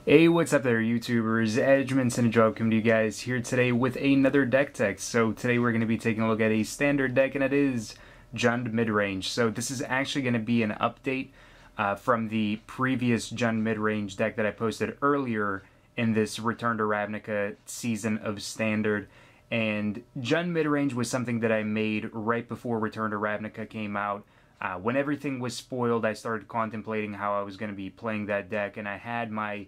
Hey, what's up there, YouTubers? Edgemans and a job coming to you guys here today with another deck tech. So today we're going to be taking a look at a standard deck, and it is Jund Midrange. So this is actually going to be an update from the previous Jund Midrange deck that I posted earlier in this Return to Ravnica season of Standard. And Jund Midrange was something that I made right before Return to Ravnica came out. When everything was spoiled, I started contemplating how I was going to be playing that deck, and I had my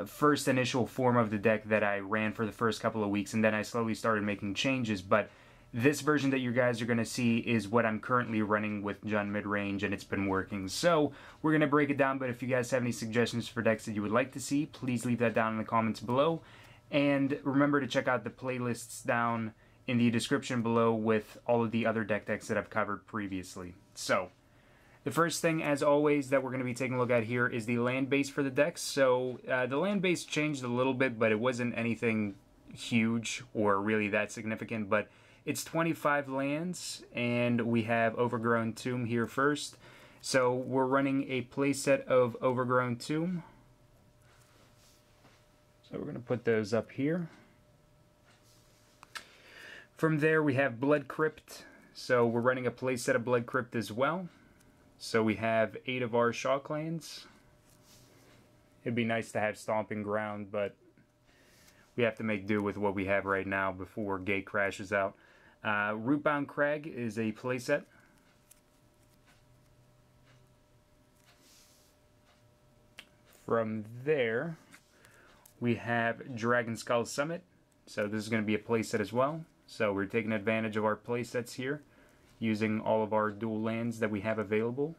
first initial form of the deck that I ran for the first couple of weeks, and then I slowly started making changes. But this version that you guys are going to see is what I'm currently running with Jund Midrange, and it's been working. So we're going to break it down, but if you guys have any suggestions for decks that you would like to see, please leave that down in the comments below. And remember to check out the playlists down in the description below with all of the other deck techs that I've covered previously. So the first thing, as always, that we're going to be taking a look at here is the land base for the decks. So the land base changed a little bit, but it wasn't anything huge or really that significant. But it's 25 lands, and we have Overgrown Tomb here first. So we're running a playset of Overgrown Tomb. So we're going to put those up here. From there, we have Blood Crypt. So we're running a playset of Blood Crypt as well. So we have 8 of our Shocklands. It'd be nice to have Stomping Ground, but we have to make do with what we have right now before Gate crashes out. Rootbound Crag is a playset. From there, we have Dragonskull Summit. So this is going to be a playset as well. So we're taking advantage of our playsets here, using all of our dual lands that we have available.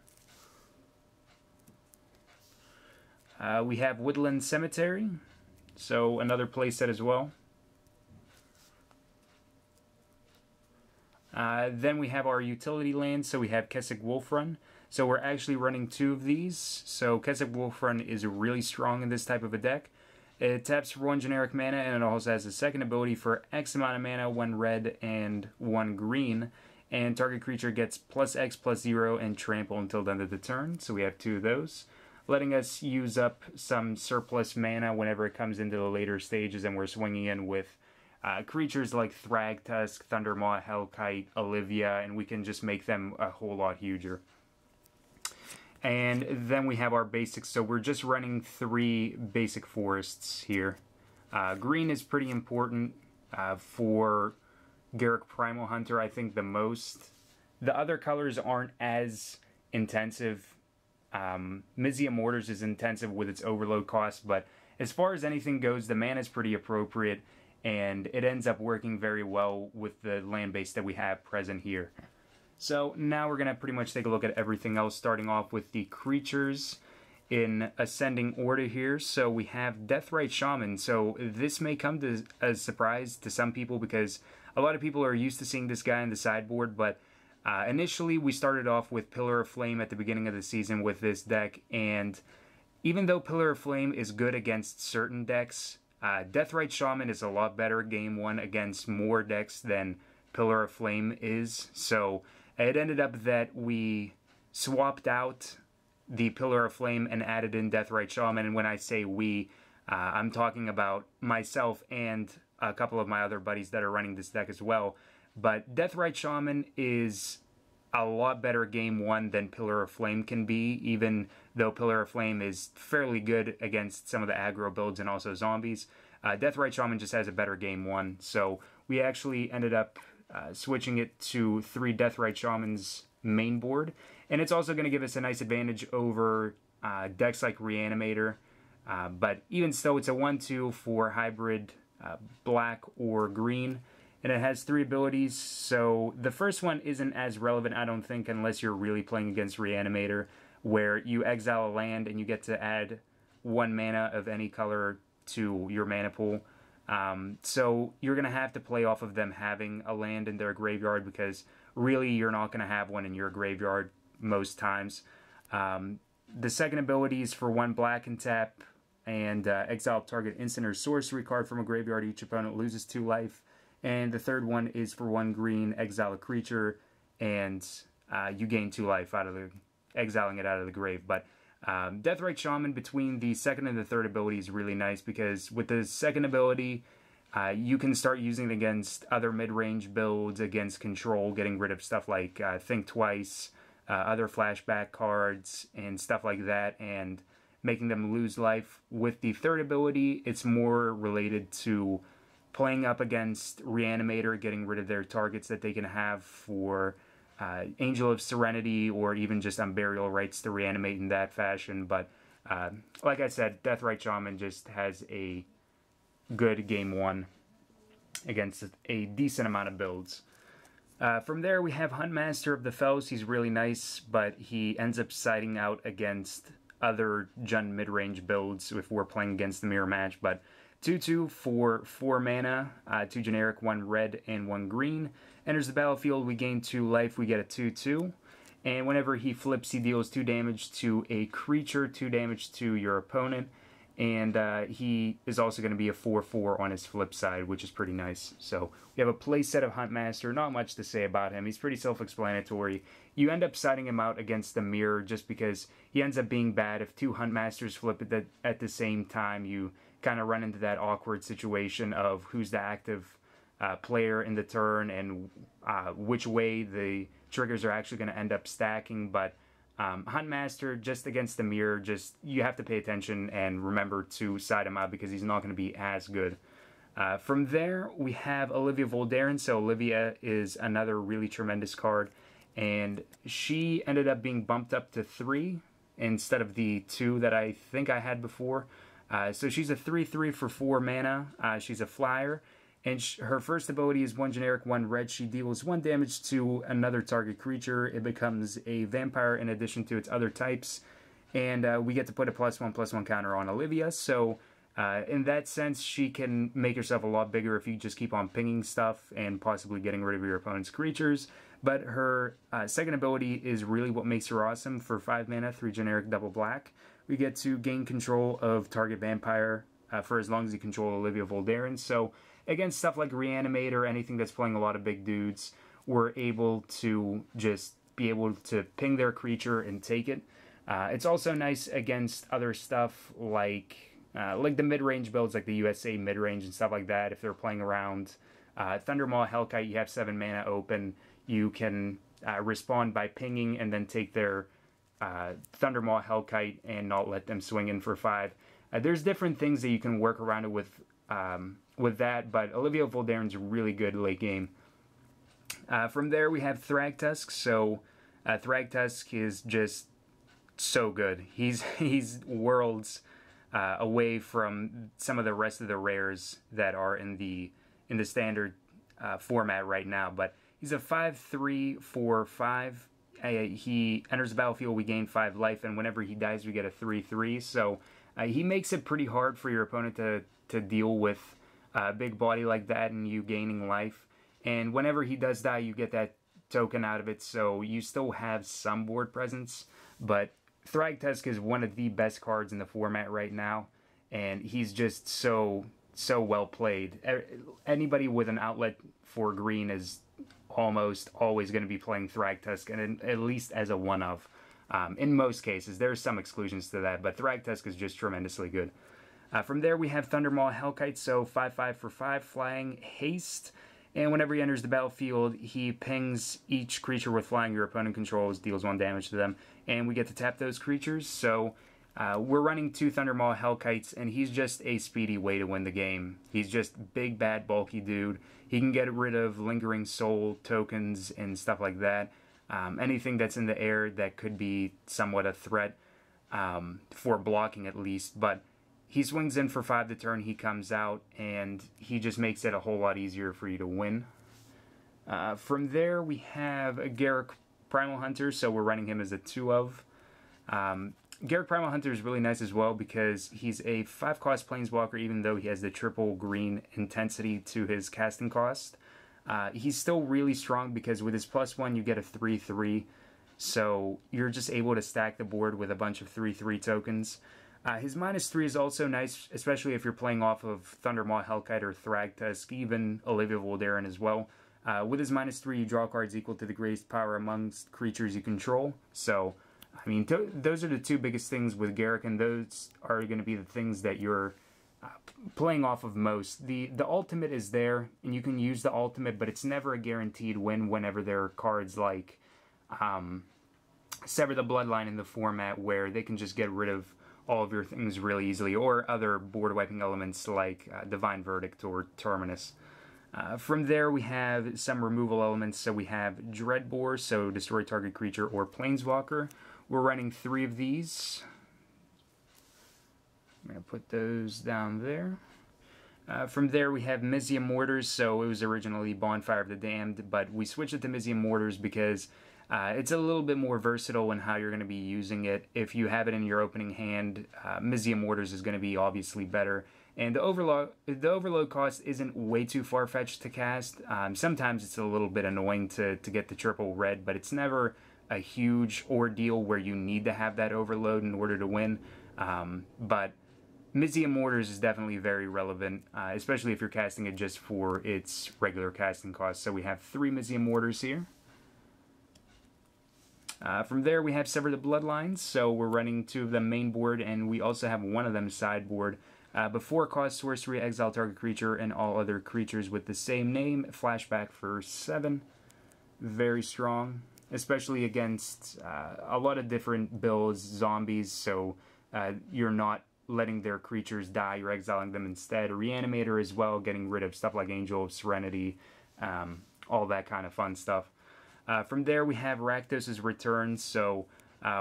We have Woodland Cemetery, so another playset as well. Then we have our utility lands, so we have Kessig Wolf Run. So we're actually running 2 of these. So Kessig Wolf Run is really strong in this type of a deck. It taps for 1 generic mana, and it also has a second ability for X amount of mana, 1 red and 1 green. And target creature gets +X/+0 and trample until the end of the turn. So we have 2 of those, letting us use up some surplus mana whenever it comes into the later stages, and we're swinging in with creatures like Thragtusk, Thundermaw Hellkite, Olivia, and we can just make them a whole lot huger. And then we have our basics. So we're just running 3 basic forests here. Green is pretty important for Garruk Primal Hunter, I think, the most. The other colors aren't as intensive. Mizzium Mortars is intensive with its overload cost, but as far as anything goes, the mana is pretty appropriate, and it ends up working very well with the land base that we have present here. So now we're going to pretty much take a look at everything else, starting off with the creatures in ascending order here. So we have Deathrite Shaman. So this may come as a surprise to some people because a lot of people are used to seeing this guy in the sideboard, but initially we started off with Pillar of Flame at the beginning of the season with this deck, and even though Pillar of Flame is good against certain decks, Deathrite Shaman is a lot better game 1 against more decks than Pillar of Flame is. So it ended up that we swapped out the Pillar of Flame and added in Deathrite Shaman, and when I say we, I'm talking about myself and a couple of my other buddies that are running this deck as well. But Deathrite Shaman is a lot better game 1 than Pillar of Flame can be, even though Pillar of Flame is fairly good against some of the aggro builds and also zombies. Deathrite Shaman just has a better game 1, so we actually ended up switching it to 3 Deathrite Shamans main board, and it's also going to give us a nice advantage over decks like Reanimator, but even still, it's a 1/2 for hybrid black or green, and it has 3 abilities. So the first one isn't as relevant, I don't think, unless you're really playing against Reanimator, where you exile a land and you get to add 1 mana of any color to your mana pool. So you're going to have to play off of them having a land in their graveyard, because really you're not going to have one in your graveyard most times. The second ability is for 1 black and tap, and exile target instant or sorcery card from a graveyard. Each opponent loses 2 life. And the third one is for 1 green, exile a creature, and you gain 2 life out of exiling it out of the grave. But Deathrite Shaman between the second and the third ability is really nice because with the second ability, you can start using it against other mid-range builds, against control, getting rid of stuff like Think Twice, other flashback cards, and stuff like that, and making them lose life. With the third ability, it's more related to playing up against Reanimator, getting rid of their targets that they can have for Angel of Serenity, or even just Unburial Rites to reanimate in that fashion. But like I said, Deathrite Shaman just has a good game one against a decent amount of builds. From there, we have Huntmaster of the Fells. He's really nice, but he ends up siding out against other Jund mid-range builds if we're playing against the mirror match. But 2/2 for 4 mana, 2 generic, 1 red, and 1 green. Enters the battlefield, we gain 2 life, we get a 2/2. And whenever he flips, he deals 2 damage to a creature, 2 damage to your opponent. And he is also going to be a 4/4 on his flip side, which is pretty nice. So we have a playset of Huntmaster. Not much to say about him. He's pretty self-explanatory. You end up siding him out against the mirror just because he ends up being bad. If 2 Huntmasters flip at the same time, you kind of run into that awkward situation of who's the active player in the turn and which way the triggers are actually going to end up stacking. But Huntmaster, just against the mirror, you have to pay attention and remember to side him out because he's not going to be as good. From there, we have Olivia Voldaren. So Olivia is another really tremendous card, and she ended up being bumped up to 3 instead of the 2 that I think I had before. So she's a 3/3 for 4 mana. She's a flyer. And her first ability is 1 generic, 1 red. She deals 1 damage to another target creature. It becomes a vampire in addition to its other types. And we get to put a +1/+1 counter on Olivia. So in that sense, she can make herself a lot bigger if you just keep on pinging stuff and possibly getting rid of your opponent's creatures. But her second ability is really what makes her awesome. For 5 mana, 3 generic, double black. We get to gain control of target vampire for as long as you control Olivia Voldaren. So against stuff like Reanimate or anything that's playing a lot of big dudes, we're able to just be able to ping their creature and take it. It's also nice against other stuff like the mid-range builds, like the USA mid-range and stuff like that. If they're playing around Thundermaw Hellkite, you have 7 mana open. You can respond by pinging and then take their Thundermaw Hellkite and not let them swing in for 5. There's different things that you can work around it with that, but Olivia Voldaren's really good late game. From there, we have Thragtusk. So Thragtusk is just so good. He's worlds away from some of the rest of the rares that are in the standard format right now. But he's a 5/3 for 5. He enters the battlefield, we gain 5 life, and whenever he dies, we get a 3/3. So he makes it pretty hard for your opponent to deal with a big body like that and you gaining life. And whenever he does die, you get that token out of it, so you still have some board presence. But Thragtusk is one of the best cards in the format right now, and he's just so well played. Anybody with an outlet for green is almost always going to be playing Thragtusk, and at least as a one-of. In most cases, there's some exclusions to that, but Thragtusk is just tremendously good. From there, we have Thundermaw Hellkite, so 5/5 for 5, flying, haste, and whenever he enters the battlefield, he pings each creature with flying your opponent controls, deals 1 damage to them, and we get to tap those creatures. So we're running 2 Thundermaw Hellkites, and he's just a speedy way to win the game. He's just big, bad, bulky dude. He can get rid of Lingering Soul tokens and stuff like that. Anything that's in the air that could be somewhat a threat for blocking at least, but he swings in for 5 the turn, he comes out, and he just makes it a whole lot easier for you to win. From there, we have a Garruk Primal Hunter, so we're running him as a 2-of. Garruk Primal Hunter is really nice as well because he's a 5-cost Planeswalker, even though he has the triple green intensity to his casting cost. He's still really strong because with his +1, you get a 3/3, so you're just able to stack the board with a bunch of 3/3 tokens. His -3 is also nice, especially if you're playing off of Thundermaw Hellkite or Thragtusk, even Olivia Voldaren as well. With his -3, you draw cards equal to the greatest power amongst creatures you control, so I mean, those are the two biggest things with Garruk, and those are going to be the things that you're playing off of most. The ultimate is there, and you can use the ultimate, but it's never a guaranteed win whenever there are cards like Sever the Bloodline in the format where they can just get rid of all of your things really easily, or other board wiping elements like Divine Verdict or Terminus. From there we have some removal elements, so we have Dreadbore, so destroy target creature or planeswalker. We're running 3 of these. I'm going to put those down there. From there we have Mizzium Mortars, so it was originally Bonfire of the Damned, but we switched it to Mizzium Mortars because it's a little bit more versatile in how you're going to be using it. If you have it in your opening hand, Mizzium Mortars is going to be obviously better. And the overload cost isn't way too far-fetched to cast. Sometimes it's a little bit annoying to get the triple red, but it's never a huge ordeal where you need to have that overload in order to win. But Mizzium Mortars is definitely very relevant, especially if you're casting it just for its regular casting cost. So we have 3 Mizzium Mortars here. From there we have Sever the Bloodline, so we're running 2 of them mainboard, and we also have 1 of them sideboard. Before cost sorcery, exile target creature and all other creatures with the same name. Flashback for 7. Very strong, especially against a lot of different builds, zombies, so you're not letting their creatures die, you're exiling them instead. Reanimator as well, getting rid of stuff like Angel of Serenity, all that kind of fun stuff. From there we have Rakdos' Return, so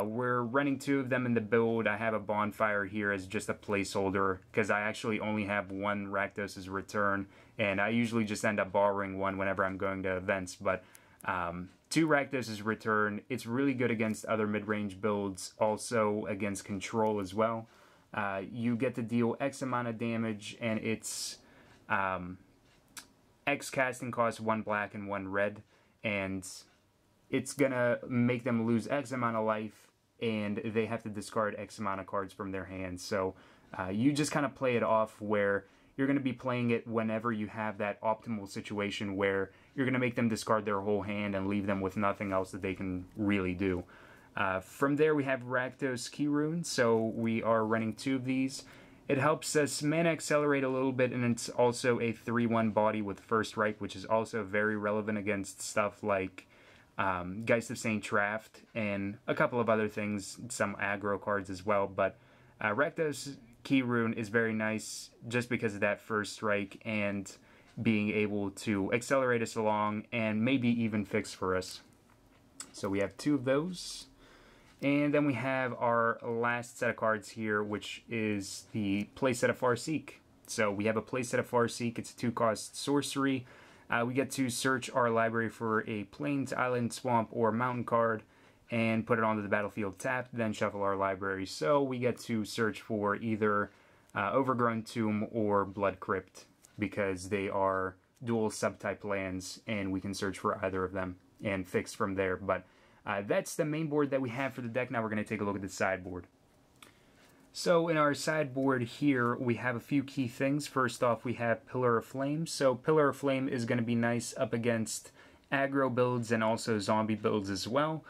we're running 2 of them in the build. I have a Bonfire here as just a placeholder because I actually only have 1 Rakdos' Return, and I usually just end up borrowing 1 whenever I'm going to events, but 2 Rakdos' Return, it's really good against other mid-range builds, also against control as well. You get to deal X amount of damage, and it's X casting cost, 1 black and 1 red, and it's gonna make them lose X amount of life, and they have to discard X amount of cards from their hands. So you just kind of play it off where you're going to be playing it whenever you have that optimal situation where you're going to make them discard their whole hand and leave them with nothing else that they can really do. From there we have Rakdos Keyrune, so we are running 2 of these. It helps us mana accelerate a little bit, and it's also a 3/1 body with First Strike, which is also very relevant against stuff like Geist of St. Traft and a couple of other things, some aggro cards as well. But Rakdos Keyrune is very nice just because of that First Strike and being able to accelerate us along and maybe even fix for us. So we have 2 of those. And then we have our last set of cards here, which is the playset of Farseek. So we have a playset of Farseek. It's a 2-cost sorcery. We get to search our library for a Plains, Island, Swamp, or Mountain card and put it onto the battlefield tapped, then shuffle our library. So we get to search for either Overgrown Tomb or Blood Crypt because they are dual subtype lands, and we can search for either of them and fix from there. But that's the main board that we have for the deck. Now we're going to take a look at the sideboard. So in our sideboard here, we have a few key things. First off, we have Pillar of Flame. So Pillar of Flame is going to be nice up against aggro builds and also zombie builds as well.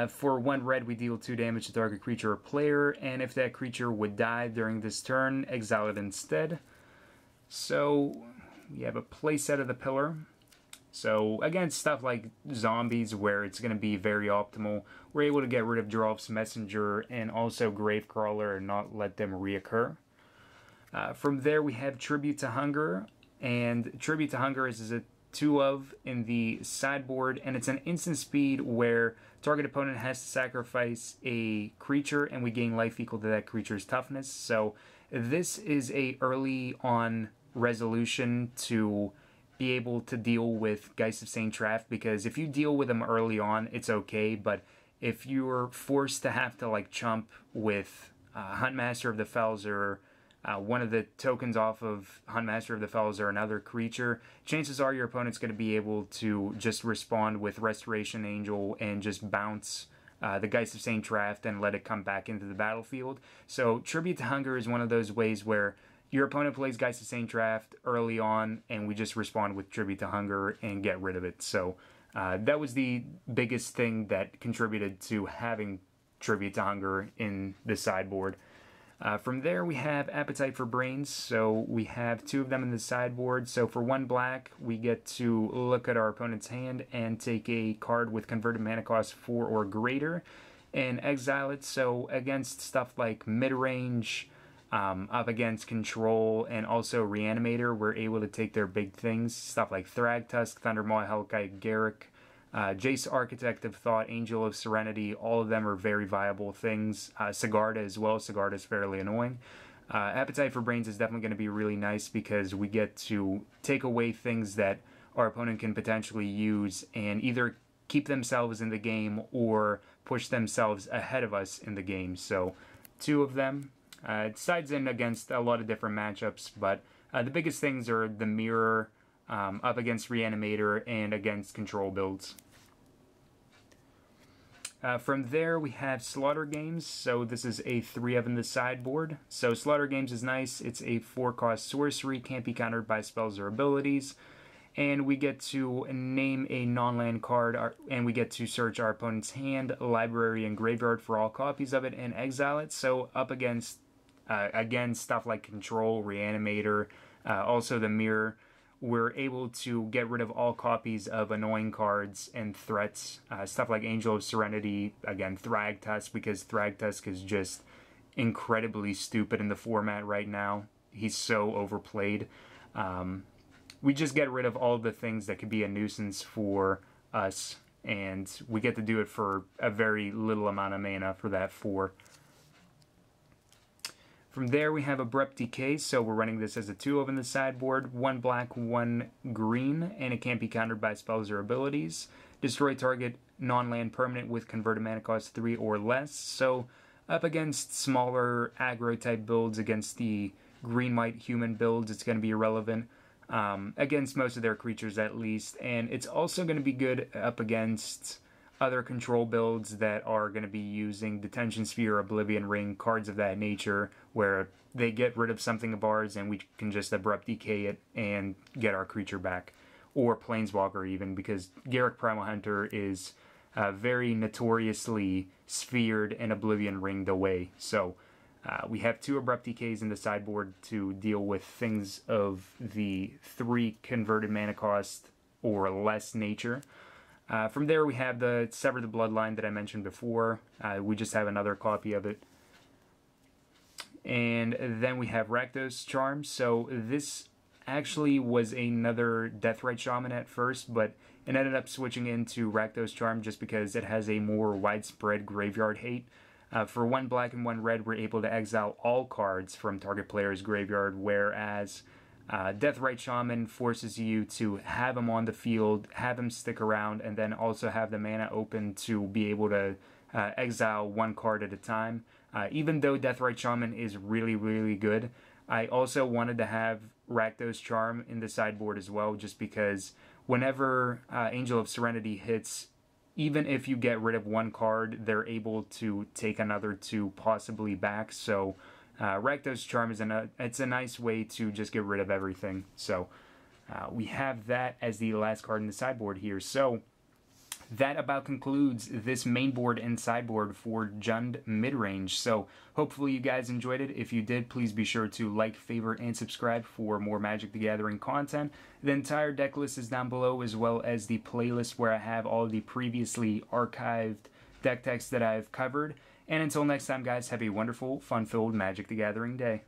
For 1 red, we deal 2 damage to target creature or player, and if that creature would die during this turn, exile it instead. So we have a playset of the Pillar. So against stuff like zombies where it's going to be very optimal, we're able to get rid of Drolf's Messenger and also Gravecrawler and not let them reoccur. From there we have Tribute to Hunger, and Tribute to Hunger is a 2 of in the sideboard, and it's an instant speed where target opponent has to sacrifice a creature and we gain life equal to that creature's toughness. So this is a early on resolution to be able to deal with Geist of St. Traft, because if you deal with them early on, it's okay, but if you're forced to have to like chump with Huntmaster of the Fells or one of the tokens off of Huntmaster of the Fells or another creature, chances are your opponent's going to be able to just respond with Restoration Angel and just bounce the Geist of St. Traft and let it come back into the battlefield. So Tribute to Hunger is one of those ways where your opponent plays Geist of St. Traft early on, and we just respond with Tribute to Hunger and get rid of it. So that was the biggest thing that contributed to having Tribute to Hunger in the sideboard. From there, we have Appetite for Brains, so we have 2 of them in the sideboard. So for 1 black, we get to look at our opponent's hand and take a card with converted mana cost 4 or greater and exile it. So against stuff like Midrange, up against Control, and also Reanimator, we're able to take their big things. Stuff like Thragtusk, Thundermaw Hellkite, Garruk, Jace, Architect of Thought, Angel of Serenity, all of them are very viable things. Sigarda as well. Sigarda is fairly annoying. Appetite for Brains is definitely going to be really nice because we get to take away things that our opponent can potentially use and either keep themselves in the game or push themselves ahead of us in the game. So 2 of them. It sides in against a lot of different matchups, but the biggest things are the Mirror, up against Reanimator, and against Control builds. From there, we have Slaughter Games. So this is a 3 of in the sideboard. So Slaughter Games is nice. It's a 4-cost sorcery, can't be countered by spells or abilities. And we get to name a non-land card, and we get to search our opponent's hand, library, and graveyard for all copies of it and exile it. So up against, again, stuff like Control, Reanimator, also the Mirror, we're able to get rid of all copies of annoying cards and threats. Stuff like Angel of Serenity, again, Thragtusk, because Thragtusk is just incredibly stupid in the format right now. He's so overplayed. We just get rid of all the things that could be a nuisance for us, and we get to do it for a very little amount of mana for that 4. From there, we have Abrupt Decay, so we're running this as a 2 of in the sideboard. 1 black, 1 green, and it can't be countered by spells or abilities. Destroy target non-land permanent with converted mana cost 3 or less. So up against smaller aggro-type builds, against the green-white human builds, it's going to be irrelevant. Against most of their creatures at least. And it's also going to be good up against other control builds that are going to be using Detention Sphere, Oblivion Ring, cards of that nature, where they get rid of something of ours and we can just Abrupt Decay it and get our creature back. Or Planeswalker even, because Garruk Primal Hunter is very notoriously sphered and Oblivion Ringed away. So we have 2 Abrupt Decays in the sideboard to deal with things of the 3 converted mana cost or less nature. From there, we have the Sever the Bloodline that I mentioned before. We just have another copy of it. And then we have Rakdos Charm. So this actually was another Deathrite Shaman at first, but it ended up switching into Rakdos Charm just because it has a more widespread graveyard hate. For 1 black and 1 red, we're able to exile all cards from target player's graveyard, whereas Deathrite Shaman forces you to have him on the field, have him stick around, and then also have the mana open to be able to exile 1 card at a time. Even though Deathrite Shaman is really, really good, I also wanted to have Rakdos Charm in the sideboard as well, just because whenever Angel of Serenity hits, even if you get rid of 1 card, they're able to take another 2 possibly back. So Rakdos Charm is it's a nice way to just get rid of everything. So we have that as the last card in the sideboard here. So that about concludes this main board and sideboard for Jund Midrange. So hopefully you guys enjoyed it. If you did, please be sure to like, favorite, and subscribe for more Magic the Gathering content. The entire deck list is down below, as well as the playlist where I have all the previously archived deck techs that I've covered. And until next time, guys, have a wonderful, fun-filled Magic the Gathering day.